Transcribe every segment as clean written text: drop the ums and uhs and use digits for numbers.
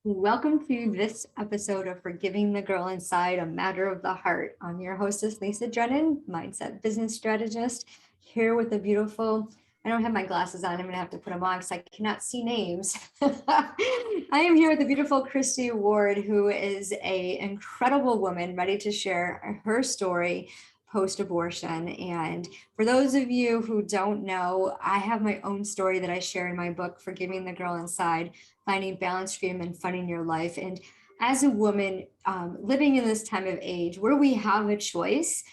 Welcome to this episode of Forgiving the Girl Inside, a Matter of the Heart. I'm your hostess, Lisa Drennan, mindset business strategist, here with a beautiful, I don't have my glasses on, I'm going to have to put them on because I cannot see names. I am here with the beautiful Kristie Ward, who is an incredible woman ready to share her story post-abortion. And for those of you who don't know, I have my own story that I share in my book, Forgiving the Girl Inside, finding balance, freedom, and fun in your life. And as a woman living in this time of age where we have a choice,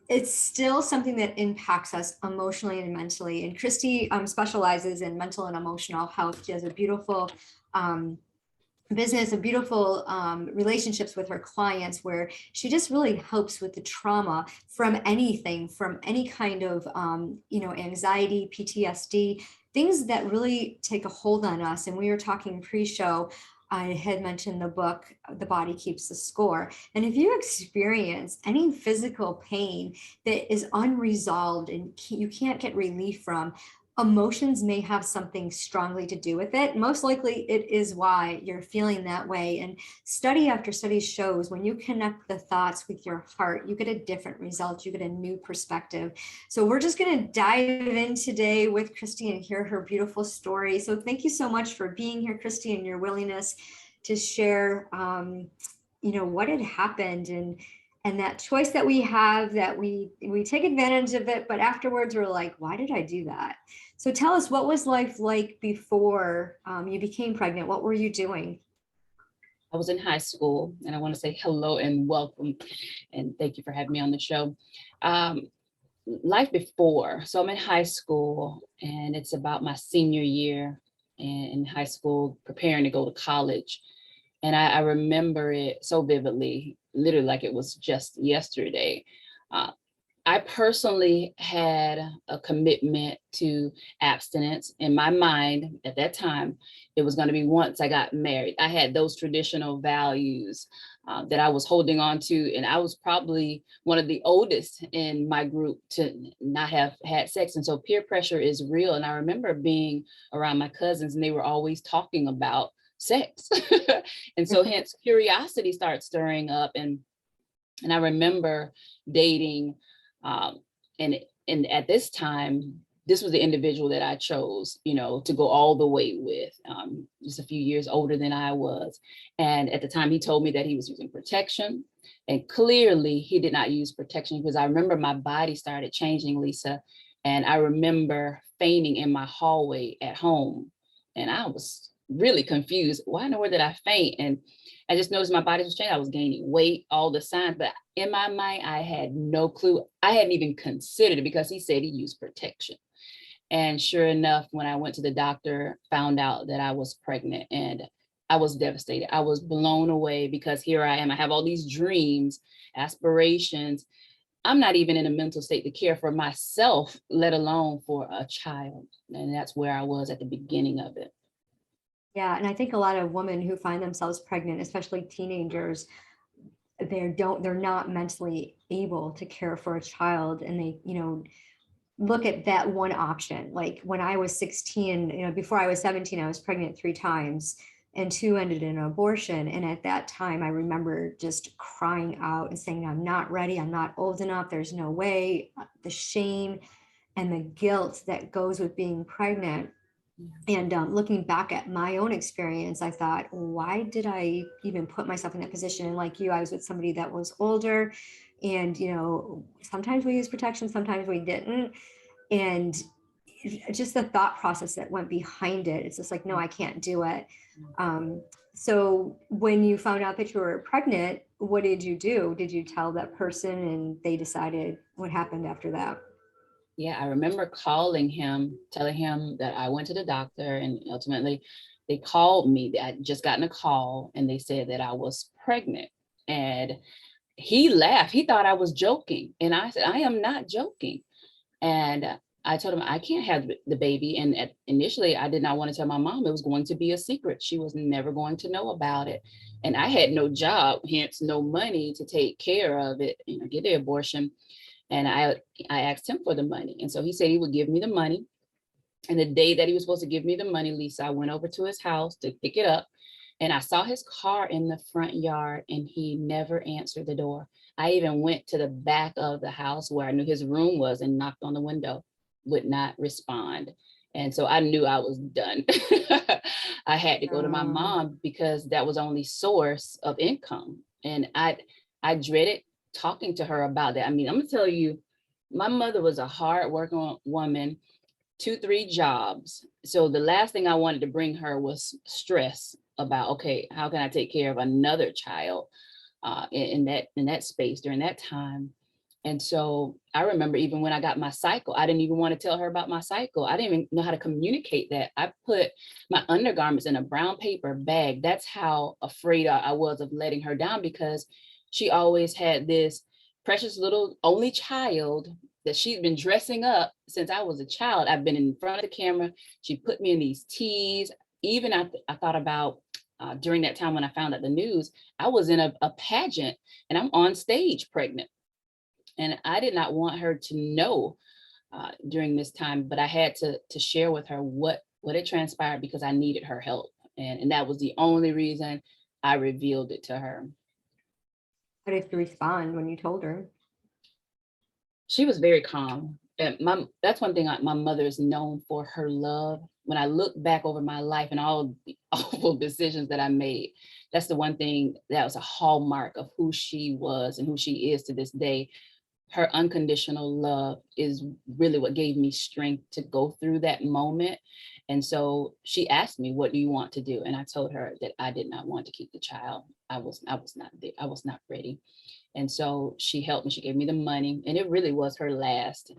it's still something that impacts us emotionally and mentally. And Kristie specializes in mental and emotional health. She has a beautiful business, a beautiful relationships with her clients, where she just really helps with the trauma from anything, from any kind of anxiety, PTSD, things that really take a hold on us. And we were talking pre-show, I had mentioned the book, The Body Keeps the Score. And if you experience any physical pain that is unresolved and you can't get relief from, emotions may have something strongly to do with it. Most likely it is why you're feeling that way. And study after study shows when you connect the thoughts with your heart, you get a different result, you get a new perspective. So we're just going to dive in today with Kristie and hear her beautiful story. So thank you so much for being here, Kristie, and your willingness to share what had happened and that choice that we have, that we take advantage of it, but afterwards we're like, why did I do that? So tell us, what was life like before you became pregnant? What were you doing? I was in high school, and I want to say hello and welcome, and thank you for having me on the show. Life before, so I'm in high school, and it's about my senior year in high school, preparing to go to college. And I remember it so vividly, literally like it was just yesterday. Uh, I personally had a commitment to abstinence in my mind at that time. It was going to be once I got married. I had those traditional values that I was holding on to. And I was probably one of the oldest in my group to not have had sex. And so peer pressure is real. And I remember being around my cousins and they were always talking about sex. And so hence curiosity starts stirring up. And I remember dating um, and at this time, this was the individual that I chose, to go all the way with, just a few years older than I was. And at the time, he told me that he was using protection. And clearly, he did not use protection, because I remember my body started changing, Lisa. And I remember fainting in my hallway at home. And I was really confused. Why in the world did I faint? And I just noticed my body was changing. I was gaining weight, all the signs, but in my mind, I had no clue. I hadn't even considered it, because he said he used protection. And sure enough, when I went to the doctor, found out that I was pregnant, and I was devastated. I was blown away, because here I am. I have all these dreams, aspirations. I'm not even in a mental state to care for myself, let alone for a child. And that's where I was at the beginning of it. Yeah, and I think a lot of women who find themselves pregnant, especially teenagers, they're not mentally able to care for a child, and they, look at that one option. Like when I was 16, before I was 17, I was pregnant 3 times, and 2 ended in an abortion. And at that time, I remember just crying out and saying, I'm not ready. I'm not old enough. There's no way. The shame and the guilt that goes with being pregnant. And looking back at my own experience, I thought, why did I even put myself in that position? And like you, I was with somebody that was older, and sometimes we use protection, sometimes we didn't. And just the thought process that went behind it, it's just like, no, I can't do it. So when you found out that you were pregnant, what did you do? Did you tell that person and they decided? What happened after that? Yeah, I remember calling him, telling him that I went to the doctor, and ultimately they called me. I just gotten a call, and they said that I was pregnant. And he laughed. He thought I was joking. And I said, I am not joking. And I told him I can't have the baby. And initially, I did not want to tell my mom. It was going to be a secret. She was never going to know about it. And I had no job, hence no money to take care of it, get the abortion. And I asked him for the money. And so he said he would give me the money. And the day that he was supposed to give me the money, Lisa, I went over to his house to pick it up. And I saw his car in the front yard and he never answered the door. I even went to the back of the house where I knew his room was and knocked on the window, would not respond. And so I knew I was done. I had to go to my mom because that was only source of income. And I dreaded talking to her about that. I mean, I'm gonna tell you, my mother was a hard working woman, 2, 3 jobs. So the last thing I wanted to bring her was stress about, okay, how can I take care of another child in that space during that time. And so I remember even when I got my cycle, I didn't even want to tell her about my cycle. I didn't even know how to communicate that. I put my undergarments in a brown paper bag. That's how afraid I was of letting her down, because she always had this precious little only child that she'd been dressing up since I was a child. I've been in front of the camera. She put me in these tees. Even I thought about during that time when I found out the news, I was in a pageant and I'm on stage pregnant. And I did not want her to know during this time, but I had to share with her what had transpired because I needed her help. And that was the only reason I revealed it to her. How did you respond when you told her? She was very calm. And that's one thing my mother is known for, her love. When I look back over my life and all the awful decisions that I made, that's the one thing that was a hallmark of who she was and who she is to this day. Her unconditional love is really what gave me strength to go through that moment. And so she asked me, what do you want to do? And I told her that I did not want to keep the child. I was not ready. And so she helped me. She gave me the money, and it really was her last.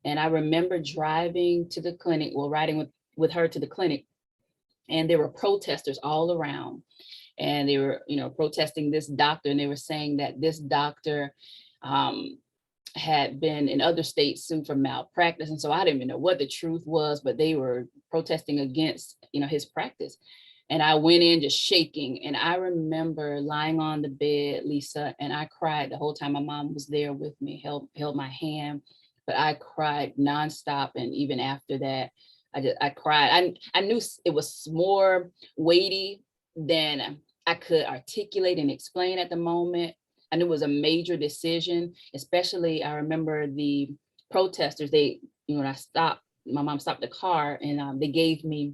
And I remember driving to the clinic, riding with her to the clinic, and there were protesters all around. And they were, protesting this doctor, and they were saying that this doctor had been in other states sued for malpractice. And so I didn't even know what the truth was, but they were protesting against, his practice. And I went in just shaking. And I remember lying on the bed, Lisa, and I cried the whole time. My mom was there with me, held my hand, but I cried nonstop. And even after that, I cried. I knew it was more weighty than I could articulate and explain at the moment. I knew it was a major decision, especially I remember the protesters, when I stopped, my mom stopped the car, and they gave me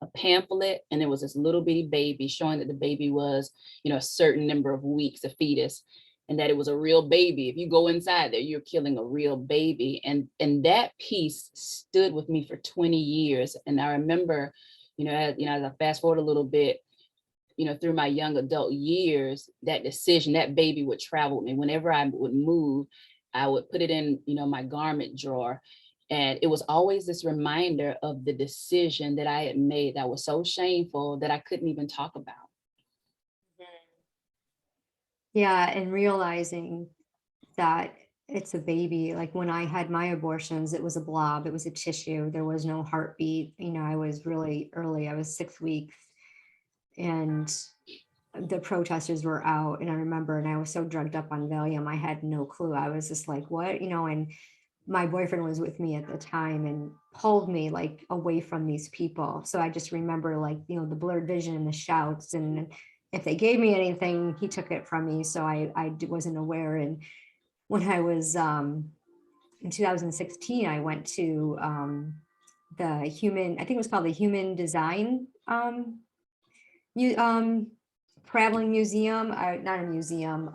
a pamphlet, and there was this little bitty baby showing that the baby was, a certain number of weeks, a fetus, and that it was a real baby. If you go inside there, you're killing a real baby. And that piece stood with me for 20 years. And I remember, as I fast forward a little bit, through my young adult years, that decision, that baby would travel with me. Whenever I would move, I would put it in, my garment drawer. And it was always this reminder of the decision that I had made that was so shameful that I couldn't even talk about. Yeah, and realizing that it's a baby. Like when I had my abortions, it was a blob, it was a tissue, there was no heartbeat. I was really early, I was 6 weeks, and the protesters were out. And I remember, and I was so drugged up on Valium, I had no clue. I was just like, what, and my boyfriend was with me at the time and pulled me like away from these people. So I just remember like, the blurred vision and the shouts, and if they gave me anything, he took it from me. So I wasn't aware. And when I was in 2016, I went to the human, I think it was called the Human Design traveling museum, not a museum,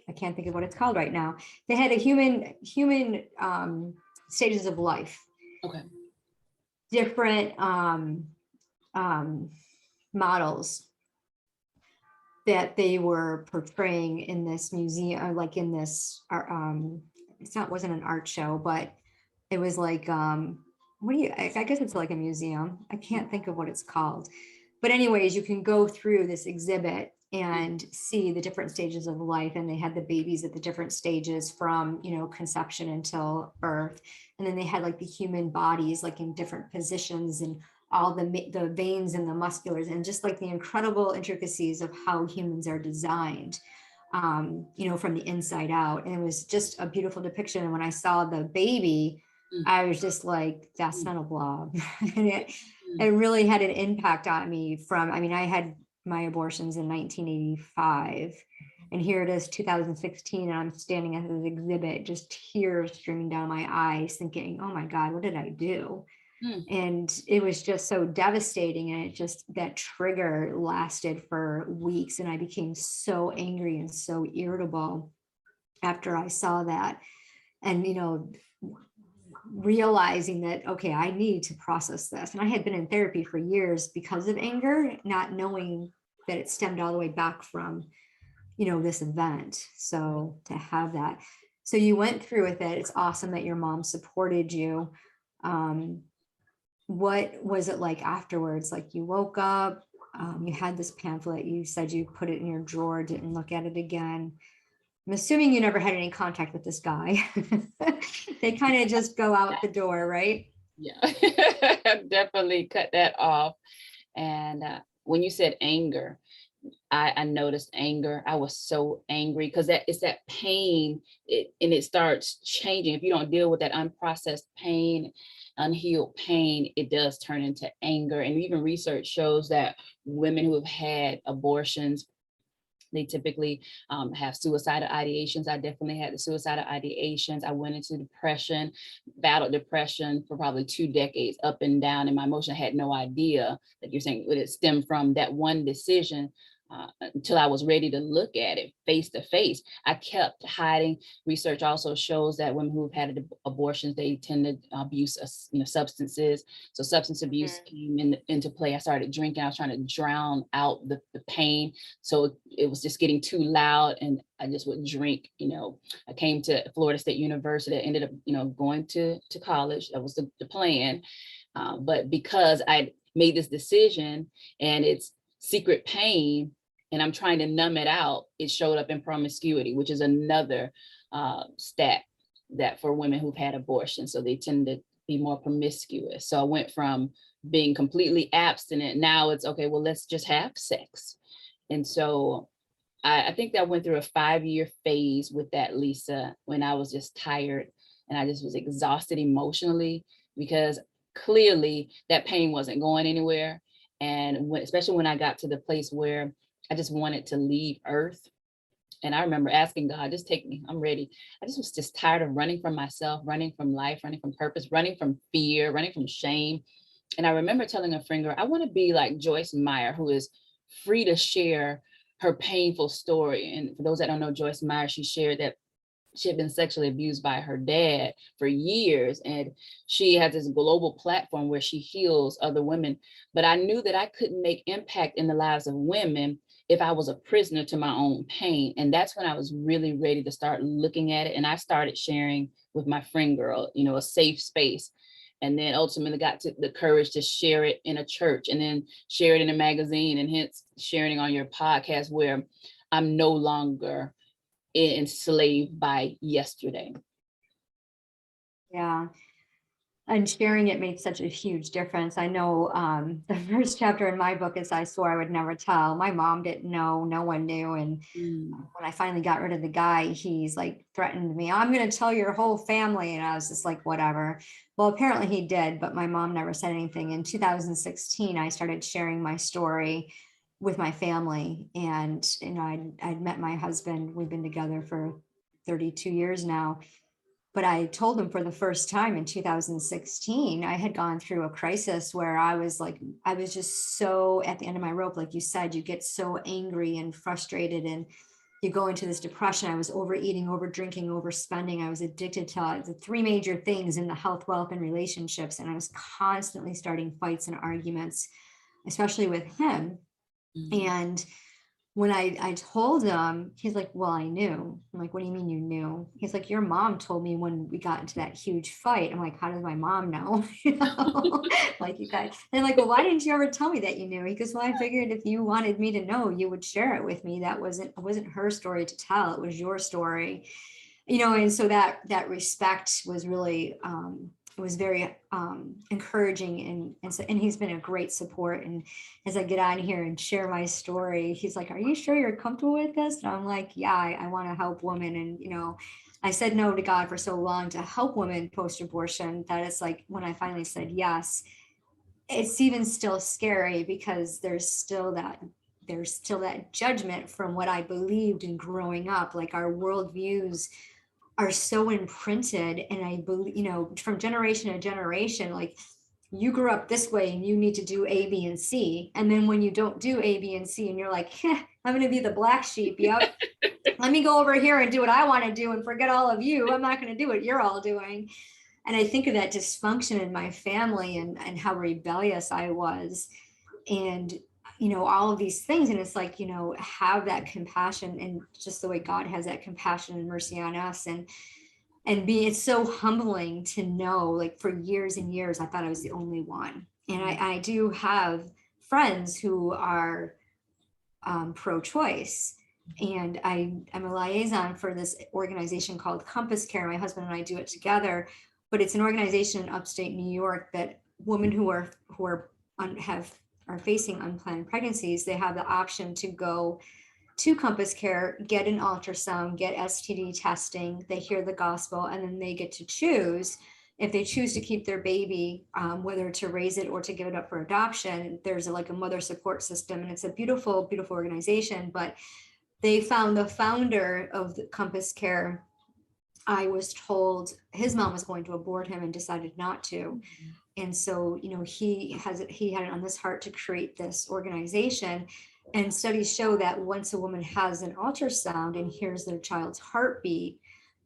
I can't think of what it's called right now. They had a human stages of life. Okay. Different models that they were portraying in this museum, like in this, wasn't an art show, but it was like, I guess it's like a museum. I can't think of what it's called. But anyways, you can go through this exhibit and see the different stages of life. And they had the babies at the different stages from, conception until birth. And then they had like the human bodies, like in different positions, and all the veins and the musculars, and just like the incredible intricacies of how humans are designed, from the inside out. And it was just a beautiful depiction. And when I saw the baby, I was just like, that's not a blob. it really had an impact on me I had my abortions in 1985, and here it is 2016, and I'm standing at this exhibit, just tears streaming down my eyes, thinking, oh my God, what did I do? Mm. And it was just so devastating. And that trigger lasted for weeks. And I became so angry and so irritable after I saw that. And, realizing that, okay, I need to process this. And I had been in therapy for years because of anger, not knowing that it stemmed all the way back from, this event. So to have that. So you went through with it. It's awesome that your mom supported you. What was it like afterwards? Like, you woke up, you had this pamphlet, you said you put it in your drawer, didn't look at it again. I'm assuming you never had any contact with this guy. They kind of just go out the door, right? Yeah, definitely cut that off. And when you said anger, I noticed anger. I was so angry because it's that pain, and it starts changing. If you don't deal with that unprocessed pain, unhealed pain, it does turn into anger. And even research shows that women who have had abortions, they typically have suicidal ideations. I definitely had the suicidal ideations. I went into depression, battled depression for probably 2 decades, up and down. And my emotion, I had no idea that you're saying would it stem from that one decision, until I was ready to look at it face to face. I kept hiding. Research also shows that women who've had abortions, they tend to abuse substances. So substance abuse came into play. I started drinking. I was trying to drown out the pain. So it was just getting too loud, and I just would drink. I came to Florida State University. I ended up, going to college. That was the plan. But because I made this decision, and it's secret pain, and I'm trying to numb it out, it showed up in promiscuity, which is another stat that for women who've had abortion. So they tend to be more promiscuous. So I went from being completely abstinent. Now it's okay, well, let's just have sex. And so I think that I went through a 5-year phase with that, Lisa, when I was just tired and I just was exhausted emotionally, because clearly that pain wasn't going anywhere. And especially when I got to the place where I just wanted to leave Earth. And I remember asking God, just take me, I'm ready. I just was just tired of running from myself, running from life, running from purpose, running from fear, running from shame. And I remember telling a friend, I want to be like Joyce Meyer, who is free to share her painful story. And for those that don't know Joyce Meyer, she shared that she had been sexually abused by her dad for years, and she has this global platform where she heals other women. But I knew that I couldn't make impact in the lives of women if I was a prisoner to my own pain. And that's when I was really ready to start looking at it. And I started sharing with my friend girl, a safe space. And then ultimately got to the courage to share it in a church, and then share it in a magazine, and hence sharing on your podcast, where I'm no longer enslaved by yesterday. Yeah. And sharing it made such a huge difference. I know the first chapter in my book is I swore I would never tell. My mom didn't know, no one knew. And when I finally got rid of the guy, he's like threatened me, I'm going to tell your whole family. And I was just like, whatever. Well, apparently he did, but my mom never said anything. In 2016, I started sharing my story with my family. And I'd met my husband. We've been together for 32 years now. But I told him for the first time in 2016, I had gone through a crisis where I was just so at the end of my rope. Like you said, you get so angry and frustrated, and you go into this depression. I was overeating, over drinking, overspending. I was addicted to the 3 major things in the health, wealth, and relationships. And I was constantly starting fights and arguments, especially with him. And when I told him, he's like, well, I knew. I'm like, what do you mean you knew? He's like, your mom told me when we got into that huge fight. I'm like, how does my mom know? Like, you guys. And like, well, why didn't you ever tell me that you knew? He goes, well, I figured if you wanted me to know, you would share it with me. That wasn't her story to tell. It was your story. And so that respect was really, it was very encouraging, and he's been a great support. And as I get on here and share my story, he's like, are you sure you're comfortable with this? And I'm like, yeah, I want to help women. And I said no to God for so long to help women post-abortion that it's like when I finally said yes, it's even still scary because there's still that judgment from what I believed in growing up. Like our worldviews are so imprinted, and I believe, from generation to generation, like you grew up this way and you need to do A, B, and C. And then when you don't do A, B, and C, and you're like, I'm going to be the black sheep. Yep. Let me go over here and do what I want to do and forget all of you. I'm not going to do what you're all doing. And I think of that dysfunction in my family, and how rebellious I was, and all of these things. And it's like, have that compassion, and just the way God has that compassion and mercy on us. And it's so humbling to know, like, for years and years I thought I was the only one. And I do have friends who are pro-choice, and I'm a liaison for this organization called Compass Care. My husband and I do it together, but it's an organization in upstate New York that women who are facing unplanned pregnancies, they have the option to go to Compass Care, get an ultrasound, get STD testing, they hear the gospel, and then they get to choose. If they choose to keep their baby, whether to raise it or to give it up for adoption, there's like a mother support system, and it's a beautiful, beautiful organization. But they found the founder of the Compass Care, I was told his mom was going to abort him and decided not to. And so, he had it on his heart to create this organization. And studies show that once a woman has an ultrasound and hears their child's heartbeat,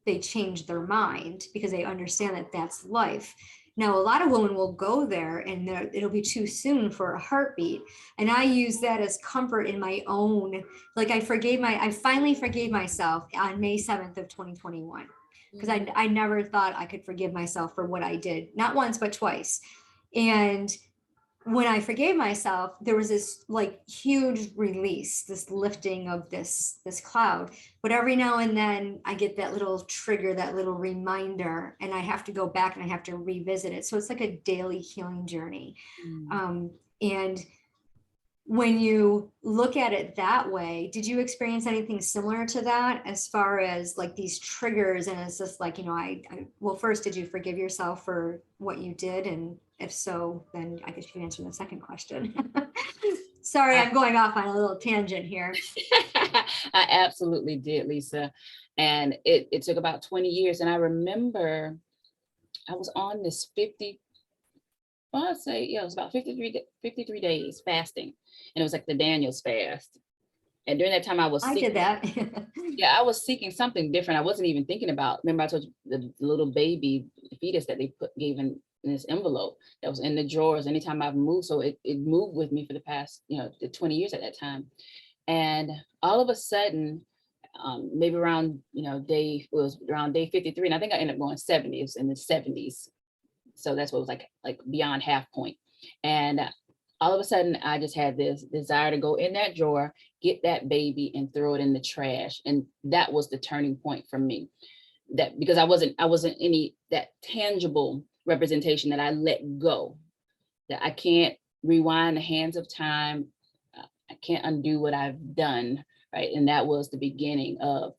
they change their mind because they understand that that's life. Now, a lot of women will go there and it'll be too soon for a heartbeat. And I use that as comfort in my own, like I finally forgave myself on May 7th of 2021. Because I never thought I could forgive myself for what I did, not once, but twice. And when I forgave myself, there was this like huge release, this lifting of this cloud. But every now and then I get that little trigger, that little reminder, and I have to go back and I have to revisit it. So it's like a daily healing journey. And when you look at it that way, did you experience anything similar to that as far as like these triggers? And it's just like, well, first, did you forgive yourself for what you did? And if so, then I guess you can answer the second question. Sorry, I'm going off on a little tangent here. I absolutely did, Lisa. And it took about 20 years. And I remember I was on this it was about 53 days fasting. And it was like the Daniel's fast. And during that time I did that. Yeah, I was seeking something different. I wasn't even thinking about, remember I told you the little baby fetus that they gave in this envelope that was in the drawers anytime I've moved. So it moved with me for the past, the 20 years at that time. And all of a sudden, maybe around, it was around day 53. And I think I ended up going 70. It was in the 70s. So that's what it was like beyond half point. And all of a sudden, I just had this desire to go in that drawer, get that baby and throw it in the trash. And that was the turning point for me. That because I wasn't any that tangible representation that I let go, that I can't rewind the hands of time. I can't undo what I've done, right? And that was the beginning of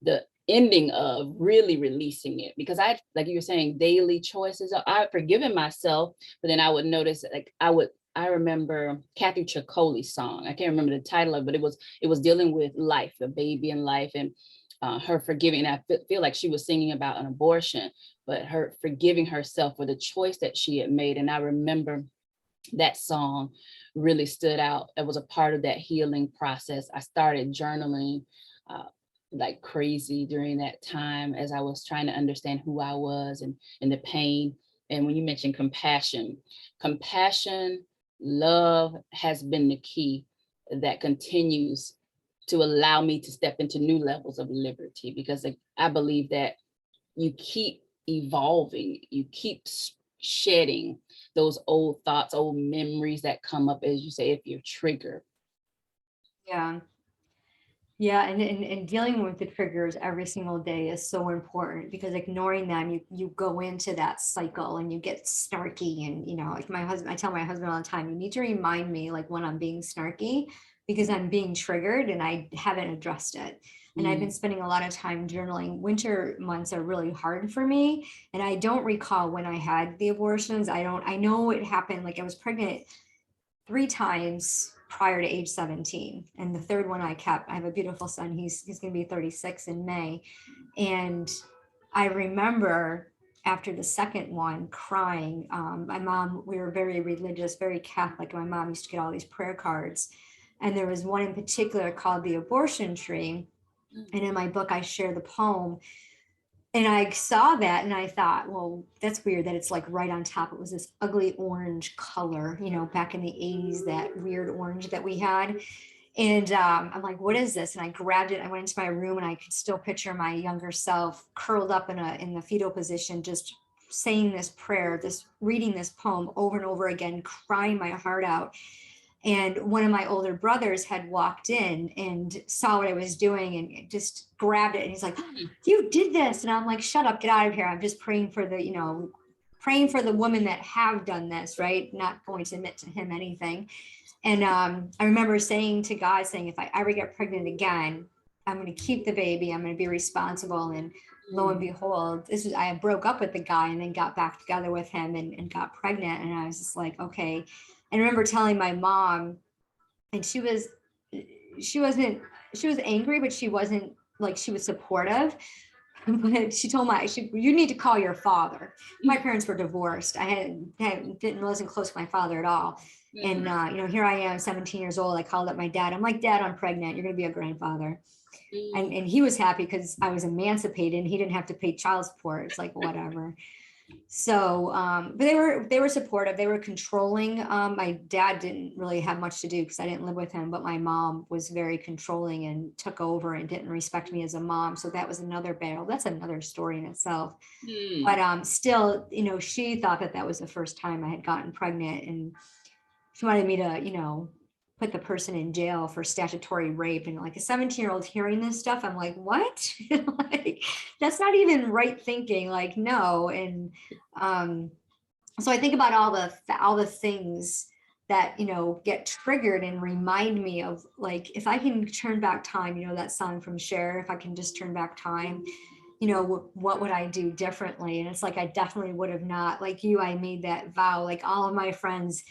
the ending of really releasing it, because I, like you were saying, daily choices. I've forgiven myself, but then I would notice, like I remember Kathy Chacoli's song. I can't remember the title of it, but it was dealing with life, the baby and life, and her forgiving. And I feel like she was singing about an abortion, but her forgiving herself for the choice that she had made. And I remember that song really stood out. It was a part of that healing process. I started journaling like crazy during that time as I was trying to understand who I was and the pain. And when you mentioned compassion, love has been the key that continues to allow me to step into new levels of liberty, because I believe that you keep evolving, you keep shedding those old thoughts, old memories that come up, as you say, if you're triggered. Yeah, and dealing with the triggers every single day is so important, because ignoring them, you go into that cycle and you get snarky. And like I tell my husband all the time, you need to remind me like when I'm being snarky, because I'm being triggered and I haven't addressed it. And I've been spending a lot of time journaling. Winter months are really hard for me. And I don't recall when I had the abortions. I know it happened, like I was pregnant 3 times prior to age 17. And the third one I kept. I have a beautiful son. He's going to be 36 in May. And I remember after the second one crying. My mom, we were very religious, very Catholic. My mom used to get all these prayer cards. And there was one in particular called The Abortion Tree. And in my book, I share the poem. And I saw that and I thought, well, that's weird that it's like right on top. It was this ugly orange color, back in the 80s, that weird orange that we had. And I'm like, what is this? And I grabbed it. I went into my room and I could still picture my younger self curled up in the fetal position, just saying this prayer, reading this poem over and over again, crying my heart out. And one of my older brothers had walked in and saw what I was doing and just grabbed it. And he's like, you did this. And I'm like, shut up, get out of here. I'm just praying for the women that have done this, right? Not going to admit to him anything. And I remember saying to God, if I ever get pregnant again, I'm going to keep the baby. I'm going to be responsible. And lo and behold, I broke up with the guy and then got back together with him and got pregnant. And I was just like, okay. And I remember telling my mom, and she was angry, but she wasn't like, she was supportive. But she told you need to call your father. My parents were divorced. Wasn't close to my father at all. And, here I am, 17 years old. I called up my dad. I'm like, Dad, I'm pregnant. You're going to be a grandfather. And he was happy because I was emancipated and he didn't have to pay child support. It's like, whatever. So, but they were supportive. They were controlling. My dad didn't really have much to do because I didn't live with him, but my mom was very controlling and took over and didn't respect me as a mom. So that was another battle. That's another story in itself. But still, she thought that was the first time I had gotten pregnant, and she wanted me to, put the person in jail for statutory rape. And like a 17-year-old hearing this stuff, I'm like, what? Like, that's not even right thinking. Like, no. And so I think about all the things that, get triggered and remind me of, like, if I can turn back time, that song from Cher, if I can just turn back time, what would I do differently? And it's like, I definitely would have not, like you, I made that vow. Like all of my friends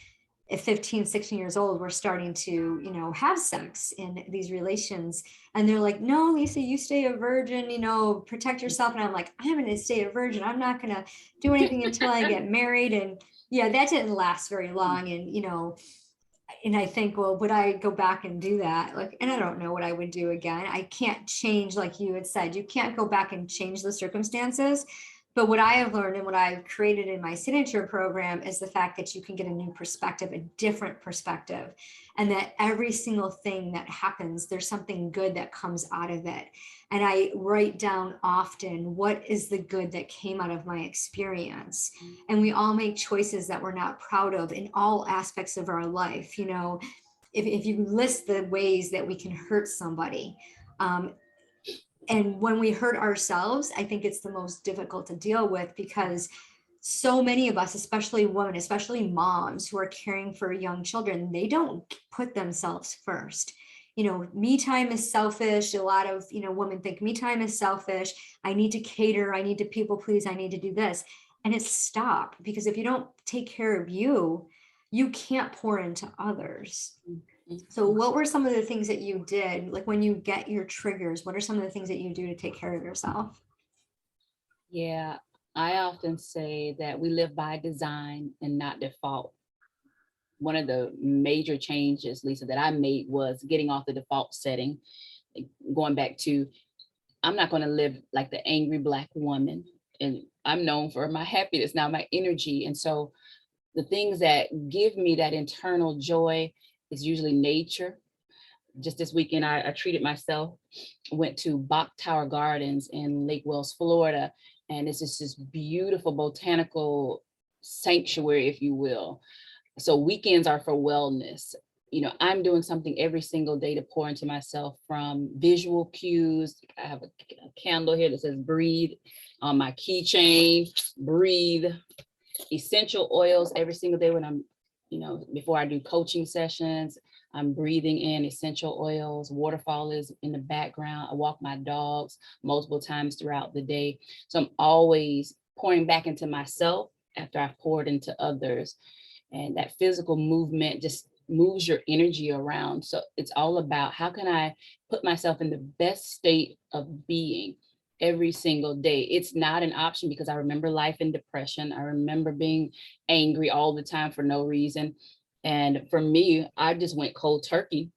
at 15, 16 years old, were starting to, have sex in these relations. And they're like, no, Lisa, you stay a virgin, protect yourself. And I'm like, I'm going to stay a virgin. I'm not going to do anything until I get married. And yeah, that didn't last very long. And I think, well, would I go back and do that? Like, and I don't know what I would do again. I can't change, like you had said, you can't go back and change the circumstances. But what I have learned and what I've created in my signature program is the fact that you can get a new perspective, a different perspective, and that every single thing that happens, there's something good that comes out of it. And I write down often, what is the good that came out of my experience? And we all make choices that we're not proud of in all aspects of our life. If you list the ways that we can hurt somebody, and when we hurt ourselves, I think it's the most difficult to deal with, because so many of us, especially women, especially moms who are caring for young children, they don't put themselves first. Me time is selfish. A lot of, women think me time is selfish. I need to cater. I need to people please. I need to do this. And it's stop, because if you don't take care of you, you can't pour into others. So what were some of the things that you did? Like when you get your triggers, what are some of the things that you do to take care of yourself? Yeah, I often say that we live by design and not default. One of the major changes, Lisa, that I made was getting off the default setting, going back to, I'm not going to live like the angry Black woman. And I'm known for my happiness, now my energy. And so the things that give me that internal joy is usually nature. Just this weekend, I treated myself, went to Bach Tower Gardens in Lake Wells, Florida. And it's just this beautiful botanical sanctuary, if you will. So weekends are for wellness. I'm doing something every single day to pour into myself, from visual cues. I have a candle here that says breathe on my keychain, breathe. Essential oils every single day when I'm, before I do coaching sessions. I'm breathing in essential oils. Waterfall is in the background. I walk my dogs multiple times throughout the day. So I'm always pouring back into myself after I've poured into others. And that physical movement just moves your energy around. So it's all about how can I put myself in the best state of being every single day. It's not an option because I remember life in depression. I remember being angry all the time for no reason. And for me, I just went cold turkey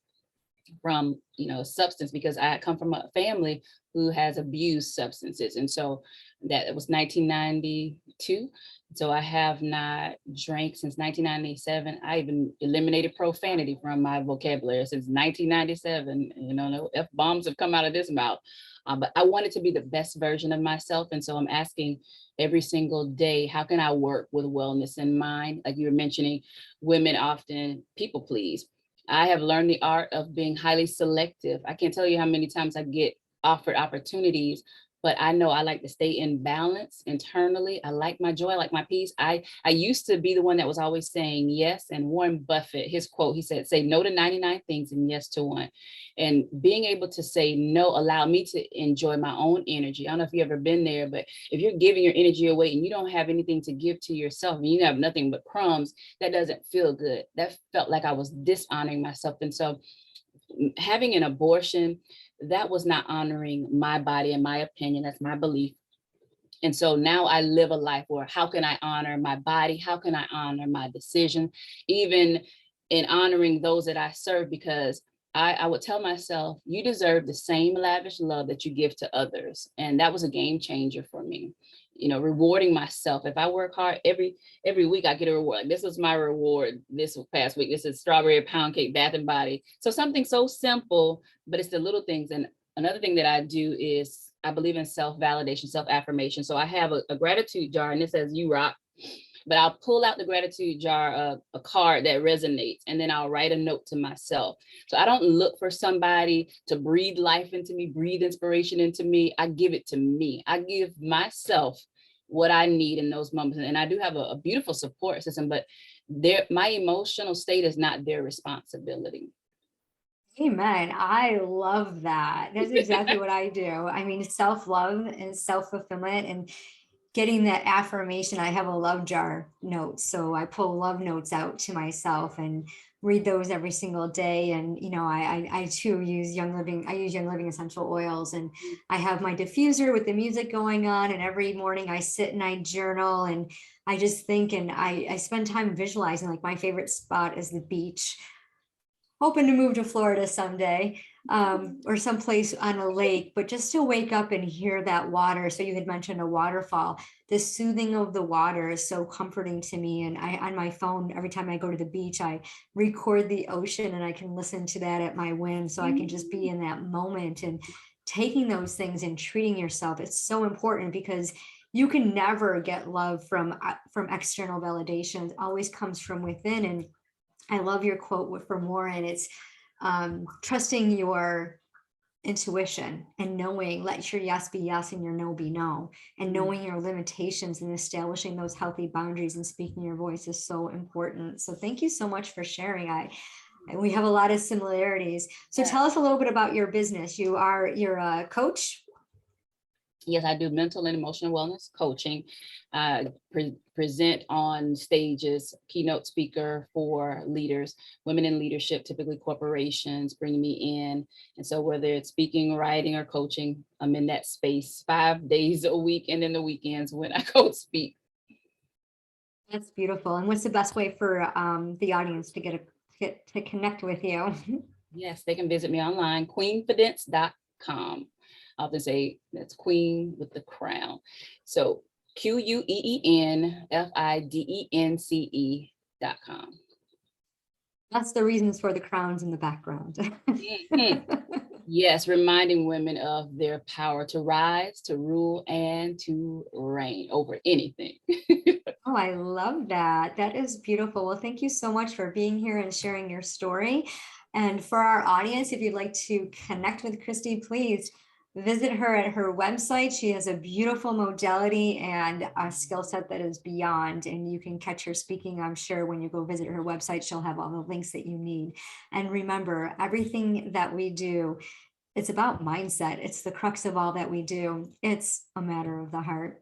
from, substance, because I come from a family who has abused substances. And so that was 1992. So I have not drank since 1997. I even eliminated profanity from my vocabulary since 1997. No F-bombs have come out of this mouth. But I wanted to be the best version of myself. And so I'm asking every single day, how can I work with wellness in mind? Like you were mentioning, women often people please. I have learned the art of being highly selective. I can't tell you how many times I get offered opportunities, but I know I like to stay in balance internally. I like my joy, I like my peace. I used to be the one that was always saying yes. And Warren Buffett, his quote, he said, say no to 99 things and yes to one. And being able to say no allowed me to enjoy my own energy. I don't know if you've ever been there, but if you're giving your energy away and you don't have anything to give to yourself and you have nothing but crumbs, that doesn't feel good. That felt like I was dishonoring myself. And so having an abortion, that was not honoring my body and my opinion. That's my belief. And so now I live a life where how can I honor my body? How can I honor my decision? Even in honoring those that I serve, because I would tell myself, you deserve the same lavish love that you give to others. And that was a game changer for me. Rewarding myself. If I work hard every week, I get a reward. Like, this was my reward this past week. This is strawberry pound cake, Bath and Body. So something so simple, but it's the little things. And another thing that I do is I believe in self-validation, self-affirmation. So I have a gratitude jar, and it says "You rock." But I'll pull out the gratitude jar, a card that resonates, and then I'll write a note to myself. So I don't look for somebody to breathe life into me, breathe inspiration into me. I give it to me. I give myself what I need in those moments. And I do have a beautiful support system, but my emotional state is not their responsibility. Amen. I love that. That's exactly what I do. I mean, self-love and self-fulfillment and getting that affirmation. I have a love jar note. So I pull love notes out to myself and read those every single day. And, I too use Young Living essential oils, and I have my diffuser with the music going on. And every morning I sit and I journal and I just think, and I spend time visualizing. Like, my favorite spot is the beach. Hoping to move to Florida someday, or someplace on a lake, but just to wake up and hear that water. So you had mentioned a waterfall. The soothing of the water is so comforting to me. And on my phone, every time I go to the beach, I record the ocean and I can listen to that at my whim. So I can just be in that moment and taking those things and treating yourself. It's so important because you can never get love from external validation. It always comes from within. And I love your quote from Warren. It's trusting your intuition and knowing, let your yes be yes and your no be no, and knowing your limitations and establishing those healthy boundaries and speaking your voice is so important. So thank you so much for sharing. We have a lot of similarities. So tell us a little bit about your business. You're a coach. Yes, I do mental and emotional wellness coaching. Present on stages, keynote speaker for leaders, women in leadership, typically corporations bring me in. And so whether it's speaking, writing, or coaching, I'm in that space 5 days a week, and then the weekends when I go speak. That's beautiful. And what's the best way for the audience to get to connect with you? Yes, they can visit me online, queenfidence.com. I'll have to say that's Queen with the crown. So QUEENFIDENCE.com. That's the reasons for the crowns in the background. Yes, reminding women of their power to rise, to rule, and to reign over anything. Oh, I love that. That is beautiful. Well, thank you so much for being here and sharing your story. And for our audience, if you'd like to connect with Kristie, please visit her at her website. She has a beautiful modality and a skill set that is beyond, and you can catch her speaking. I'm sure when you go visit her website, she'll have all the links that you need. And remember, everything that we do, it's about mindset. It's the crux of all that we do. It's a matter of the heart.